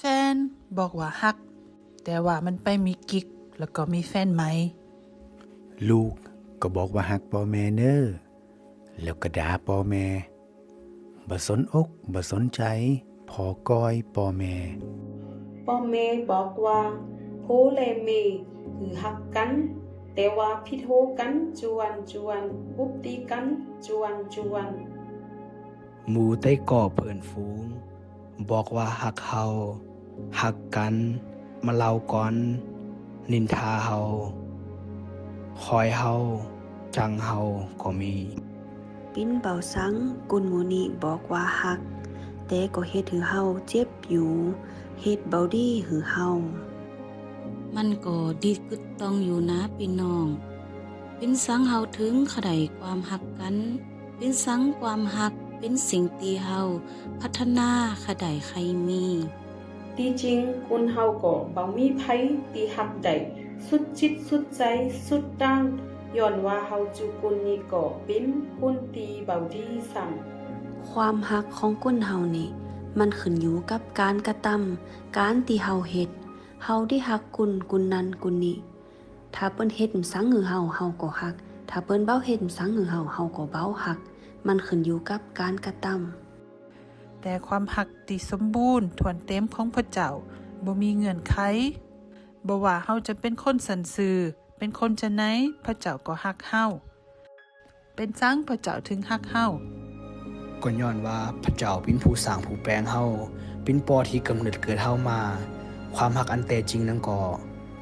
แฟนบอกว่าฮักแต่ว่ามันไปมีกิ๊กแล้วก็มีแฟนไหมลูกก็บอกว่าฮักพ่อแม่เน้อแล้วก็ด่าพ่อแม่บ่สนอกบ่สนใจพอก้อยพ่อแม่พ่อแม่บอกว่าโพและเมคือฮักกันแต่ว่าพิดโฮกันจวนจวนบุบตีกันจวนจวนหมู่ใต้ก่อเพื่อนฝูงบอกว่าฮักเฮาฮักกันมาเล่าก่อนนินทาเฮาคอยเฮาจังเฮาก็มีปิ้นเบาสังกุนหมูนีบอกว่าฮักแต่ก็เฮ็ดให้เฮาเจ็บอยู่เฮ็ดเบาดีหือเฮามันก็ดีกึดต้องอยู่นะพี่น้องเป็นสังเฮาถึงขะไดความหักกันเป็นสังความหักเป็นสิ่งที่เฮาพัฒนาขะไดใครมีที่จริงคุณเฮาก็บ่มีไผที่ฮักได้สุดจิตสุดใจสุดดังย้อนว่าเฮาจุกุนนี้ก็เป็นคุณตีเบาดีซ้ํความฮักของกุนเฮานี่มันขึ้นอยู่กับการกระทำการที่เฮาเฮ็ดเฮาได้ฮักกุนนั้นกุนนี้ถ้าเปิ้นเฮ็ดสังหือเฮาเฮาก็ฮักถ้าเปิ้นเบ้าเฮ็ดสังหือเฮาเฮาก็เบ้าฮักมันขึ้นอยู่กับการกระทำแต่ความหักที่สมบูรณ์ทวนเต็มของพระเจ้าบ่มีเงื่อนไขบ่ว่าเฮาจะเป็นคนสันซื่อเป็นคนจะไหนพระเจ้าก็ฮักเฮาเป็นจังพระเจ้าถึงฮักเฮาก็ย้อนว่าพระเจ้าเป็นผู้สร้างผู้แปลงเฮาเป็นปอที่กำเนิดเกิดเฮามาความฮักอันแท้จริงนั้นก็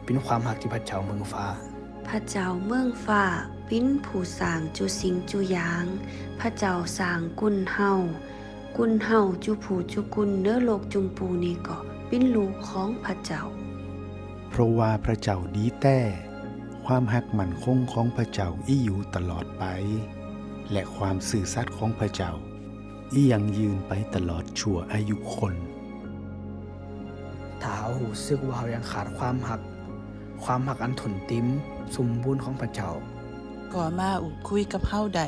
เป็นความฮักที่พระเจ้าเมืองฟ้าพระเจ้าเมืองฟ้าปิ้นผู้สร้างจุสิ่งจุอย่างพระเจ้าสร้างกุนเฮาจุผู้จุกุนเนื้อโลกจุมปูนี่ก็ปิ้นลูกของพระเจ้าเพราะว่าพระเจ้าดีแต่ความฮักมั่นคงของพระเจ้าอีอยู่ตลอดไปและความซื่อสัตย์ของพระเจ้าอียังยืนไปตลอดชั่วอายุคนถ้าเฮารู้สึกว่าเฮายังขาดความฮักอันถ่นติ้มสมบูรณ์ของพระเจ้าก็มาอุดคุยกับเฮาได้